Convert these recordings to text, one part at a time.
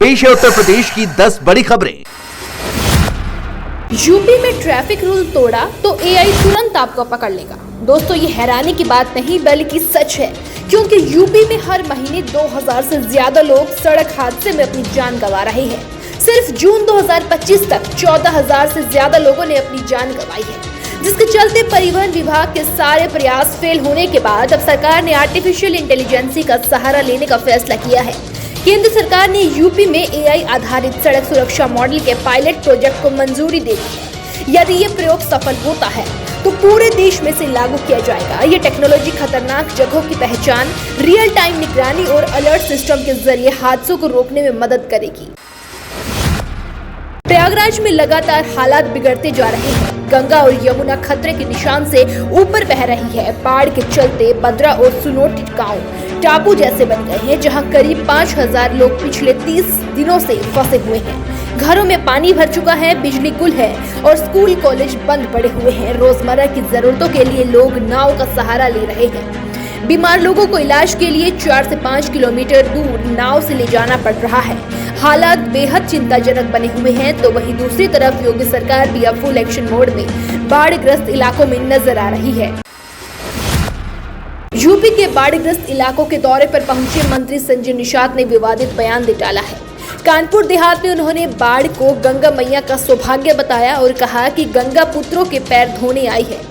पेश है उत्तर प्रदेश की 10 बड़ी खबरें। यूपी में ट्रैफिक रूल तोड़ा तो एआई तुरंत आपको पकड़ लेगा। दोस्तों, ये हैरानी की बात नहीं बल्कि सच है, क्योंकि यूपी में हर महीने 2000 से ज्यादा लोग सड़क हादसे में अपनी जान गंवा रहे हैं। सिर्फ जून 2025 तक 14,000 से ज्यादा लोगों ने अपनी जान गंवाई है, जिसके चलते परिवहन विभाग के सारे प्रयास फेल होने के बाद अब सरकार ने आर्टिफिशियल इंटेलिजेंस का सहारा लेने का फैसला किया है। केंद्र सरकार ने यूपी में एआई आधारित सड़क सुरक्षा मॉडल के पायलट प्रोजेक्ट को मंजूरी दे दी है। यदि ये प्रयोग सफल होता है तो पूरे देश में से लागू किया जाएगा। ये टेक्नोलॉजी खतरनाक जगहों की पहचान, रियल टाइम निगरानी और अलर्ट सिस्टम के जरिए हादसों को रोकने में मदद करेगी। प्रयागराज में लगातार हालात बिगड़ते जा रहे हैं। गंगा और यमुना खतरे के निशान से ऊपर बह रही है। बाढ़ के चलते बद्रा और सुनोटी गांव टापू जैसे बन गए हैं, जहां करीब 5000 लोग पिछले 30 दिनों से फंसे हुए हैं। घरों में पानी भर चुका है, बिजली गुल है और स्कूल कॉलेज बंद पड़े हुए हैं। रोजमर्रा की जरूरतों के लिए लोग नाव का सहारा ले रहे हैं। बीमार लोगों को इलाज के लिए 4 से 5 किलोमीटर दूर नाव से ले जाना पड़ रहा है। हालात बेहद चिंताजनक बने हुए हैं, तो वहीं दूसरी तरफ योगी सरकार भी अब फुल एक्शन मोड में बाढ़ग्रस्त इलाकों में नजर आ रही है। यूपी के बाढ़ग्रस्त इलाकों के दौरे पर पहुंचे मंत्री संजय निषाद ने विवादित बयान दे डाला है। कानपुर देहात में उन्होंने बाढ़ को गंगा मैया का सौभाग्य बताया और कहा कि गंगा पुत्रों के पैर धोने आई है,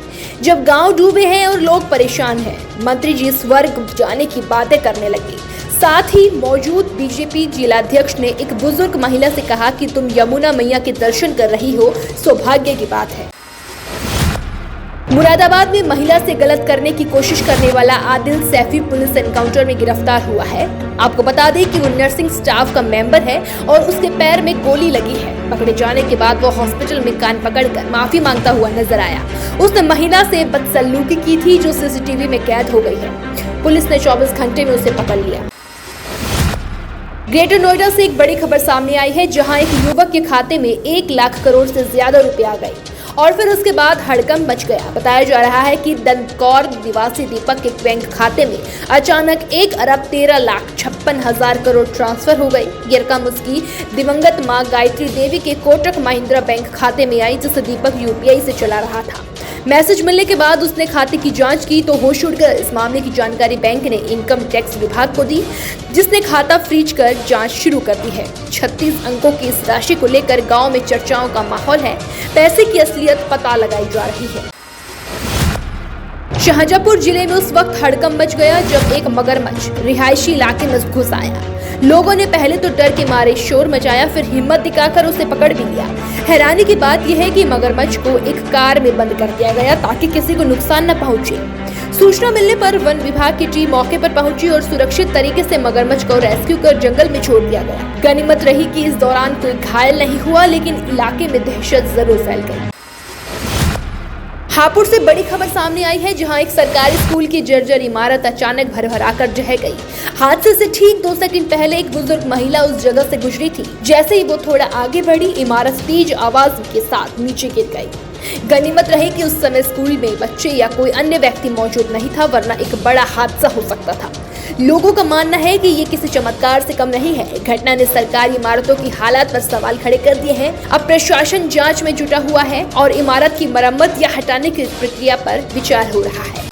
जब गांव डूबे हैं और लोग परेशान हैं। मंत्री जी स्वर्ग जाने की बातें करने लगे। साथ ही मौजूद बीजेपी जिलाध्यक्ष ने एक बुजुर्ग महिला से कहा कि तुम यमुना मैया के दर्शन कर रही हो, सौभाग्य की बात है। मुरादाबाद में महिला से गलत करने की कोशिश करने वाला आदिल सैफी पुलिस एनकाउंटर में गिरफ्तार हुआ है। आपको बता दें कि वो नर्सिंग स्टाफ का मेंबर है और उसके पैर में गोली लगी है। पकड़े जाने के बाद वो हॉस्पिटल में कान पकड़कर माफी मांगता हुआ नजर आया। उसने महिला से बदसलूकी की थी, जो सीसीटीवी में कैद हो गई है। पुलिस ने 24 घंटे में उसे पकड़ लिया। ग्रेटर नोएडा से एक बड़ी खबर सामने आई है, जहां एक युवक के खाते में 1 लाख करोड़ से ज्यादा रुपए आ गए और फिर उसके बाद हड़कंप मच गया। बताया जा रहा है कि दंतकौर निवासी दीपक के बैंक खाते में अचानक 1,13,56,000 करोड़ ट्रांसफर हो गए। ये रकम उसकी दिवंगत मां गायत्री देवी के कोटक महिंद्रा बैंक खाते में आई, जिसे दीपक यूपीआई से चला रहा था। मैसेज मिलने के बाद उसने खाते की जांच की तो होश उड़ गया। इस मामले की जानकारी बैंक ने इनकम टैक्स विभाग को दी, जिसने खाता फ्रीज कर जांच शुरू कर दी है। 36 अंकों की इस राशि को लेकर गांव में चर्चाओं का माहौल है। पैसे की असलियत पता लगाई जा रही है। शाहजहांपुर जिले में उस वक्त हड़कंप मच गया जब एक मगरमच्छ रिहायशी इलाके में घुस आया। लोगों ने पहले तो डर के मारे शोर मचाया, फिर हिम्मत दिखाकर उसे पकड़ भी लिया। हैरानी की बात यह है कि मगरमच्छ को एक कार में बंद कर दिया गया ताकि किसी को नुकसान न पहुंचे। सूचना मिलने पर वन विभाग की टीम मौके पर पहुंची और सुरक्षित तरीके से मगरमच्छ को रेस्क्यू कर जंगल में छोड़ दिया गया। गनीमत रही कि इस दौरान कोई घायल नहीं हुआ, लेकिन इलाके में दहशत जरूर फैल गई। हापुड़ से बड़ी खबर सामने आई है, जहां एक सरकारी स्कूल की जर्जर इमारत अचानक भरभराकर ढह गई। हादसे से ठीक 2 सेकंड पहले एक बुजुर्ग महिला उस जगह से गुजरी थी। जैसे ही वो थोड़ा आगे बढ़ी, इमारत तेज आवाज के साथ नीचे गिर गई। गनीमत रही कि उस समय स्कूल में बच्चे या कोई अन्य व्यक्ति मौजूद नहीं था, वरना एक बड़ा हादसा हो सकता था। लोगों का मानना है कि ये किसी चमत्कार से कम नहीं है। घटना ने सरकारी इमारतों की हालत पर सवाल खड़े कर दिए हैं। अब प्रशासन जांच में जुटा हुआ है और इमारत की मरम्मत या हटाने की प्रक्रिया पर विचार हो रहा है।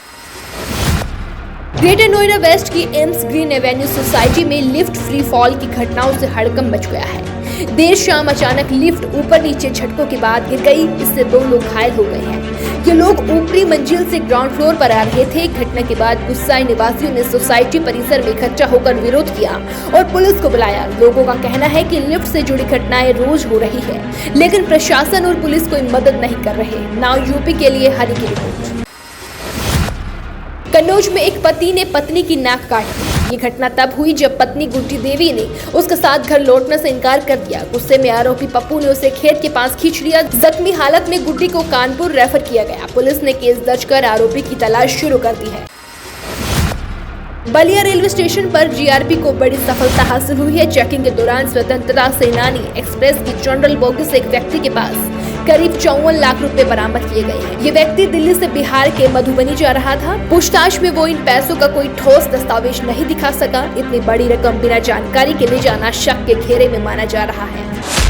ग्रेटर नोएडा वेस्ट की एम्स ग्रीन एवेन्यू सोसाइटी में लिफ्ट फ्री फॉल की घटनाओं से हड़कंप मच गया है। देर शाम अचानक लिफ्ट ऊपर नीचे झटकों के बाद गिर गई। इससे 2 लोग घायल हो गए हैं। ये लोग ऊपरी मंजिल से ग्राउंड फ्लोर पर आ रहे थे। घटना के बाद गुस्साए निवासियों ने सोसाइटी परिसर में इकट्ठा होकर विरोध किया और पुलिस को बुलाया। लोगों का कहना है कि लिफ्ट से जुड़ी घटनाएं रोज हो रही है, लेकिन प्रशासन और पुलिस कोई मदद नहीं कर रहे। नाउ यूपी के लिए हरी की रिपोर्ट। कन्नौज में एक पति ने पत्नी की नाक काट दी। ये घटना तब हुई जब पत्नी गुड्डी देवी ने उसके साथ घर लौटने से इनकार कर दिया। गुस्से में आरोपी पप्पू ने उसे खेत के पास खींच लिया। जख्मी हालत में गुड्डी को कानपुर रेफर किया गया। पुलिस ने केस दर्ज कर आरोपी की तलाश शुरू कर दी है। बलिया रेलवे स्टेशन पर जीआरपी को बड़ी सफलता हासिल हुई है। चेकिंग के दौरान स्वतंत्रता सेनानी एक्सप्रेस की जनरल बोगी से एक व्यक्ति के पास करीब 54 लाख रुपए बरामद किए गए हैं। ये व्यक्ति दिल्ली से बिहार के मधुबनी जा रहा था। पूछताछ में वो इन पैसों का कोई ठोस दस्तावेज नहीं दिखा सका। इतनी बड़ी रकम बिना जानकारी के ले जाना शक के घेरे में माना जा रहा है।